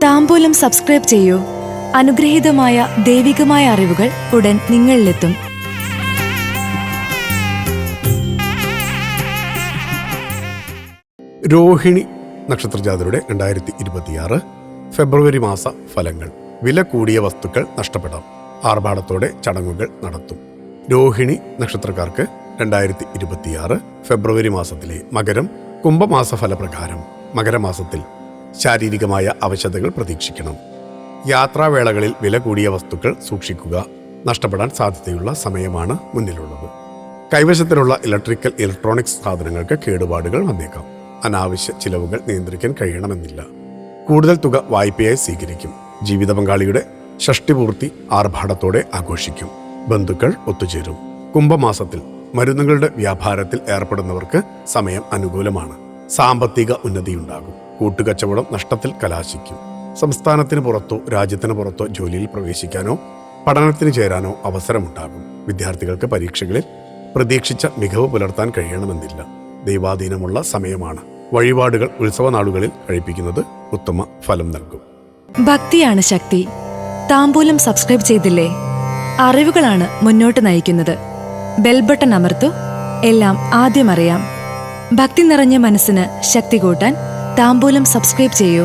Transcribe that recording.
താംബൂലം subscribe ചെയ്യൂ. അനുഗ്രഹീതമായ ദൈവികമായ അറിവുകൾ ഉടൻ നിങ്ങളിലെത്തും. രോഹിണി നക്ഷത്രജാതരുടെ 2026 ഫെബ്രുവരി മാസ ഫലങ്ങൾ. വില കൂടിയ വസ്തുക്കൾ നഷ്ടപ്പെടാം. ആർഭാടത്തോടെ ചടങ്ങുകൾ നടത്തും. രോഹിണി നക്ഷത്രക്കാർക്ക് 2026 ഫെബ്രുവരി മാസത്തിലെ മകരം കുംഭമാസ ഫലപ്രകാരം മകരമാസത്തിൽ ശാരീരികമായ അവശതകൾ പ്രതീക്ഷിക്കണം. യാത്രാവേളകളിൽ വില കൂടിയ വസ്തുക്കൾ സൂക്ഷിക്കുക. നഷ്ടപ്പെടാൻ സാധ്യതയുള്ള സമയമാണ് മുന്നിലുള്ളത്. കൈവശത്തിലുള്ള ഇലക്ട്രോണിക്സ് സാധനങ്ങൾക്ക് കേടുപാടുകൾ വന്നേക്കാം. അനാവശ്യ ചിലവുകൾ നിയന്ത്രിക്കാൻ കഴിയണമെന്നില്ല. കൂടുതൽ തുക വായ്പയായി സ്വീകരിക്കും. ജീവിത പങ്കാളിയുടെ ഷഷ്ടിപൂർത്തി ആർഭാടത്തോടെ ആഘോഷിക്കും. ബന്ധുക്കൾ ഒത്തുചേരും. കുംഭമാസത്തിൽ മരുന്നുകളുടെ വ്യാപാരത്തിൽ ഏർപ്പെടുന്നവർക്ക് സമയം അനുകൂലമാണ്. സാമ്പത്തിക ഉന്നതിയുണ്ടാകും. കൂട്ടുകച്ചവടം നഷ്ടത്തിൽ കലാശിക്കും. സംസ്ഥാനത്തിന് പുറത്തോ രാജ്യത്തിന് പുറത്തോ ജോലിയിൽ പ്രവേശിക്കാനോ പഠനത്തിന് ചേരാനോ അവസരമുണ്ടാകും. വിദ്യാർത്ഥികൾക്ക് പരീക്ഷകളിൽ പ്രതീക്ഷിച്ച മികവ് പുലർത്താൻ കഴിയണമെന്നില്ല. ദൈവാധീനമുള്ള സമയമാണ്. വഴിപാടുകൾ ഉത്സവനാളുകളിൽ കഴിപ്പിക്കുന്നത് ഉത്തമ ഫലം നൽകും. ഭക്തിയാണ് ശക്തി. താംബൂലം സബ്സ്ക്രൈബ് ചെയ്തില്ലേ? അറിവുകളാണ് മുന്നോട്ട് നയിക്കുന്നത്. ബെൽ ബട്ടൺ അമർത്തു. എല്ലാം ആദ്യം അറിയാം. ഭക്തി നിറഞ്ഞ മനസ്സിന് ശക്തി കൂട്ടാൻ താംബൂലം സബ്സ്ക്രൈബ് ചെയ്യൂ.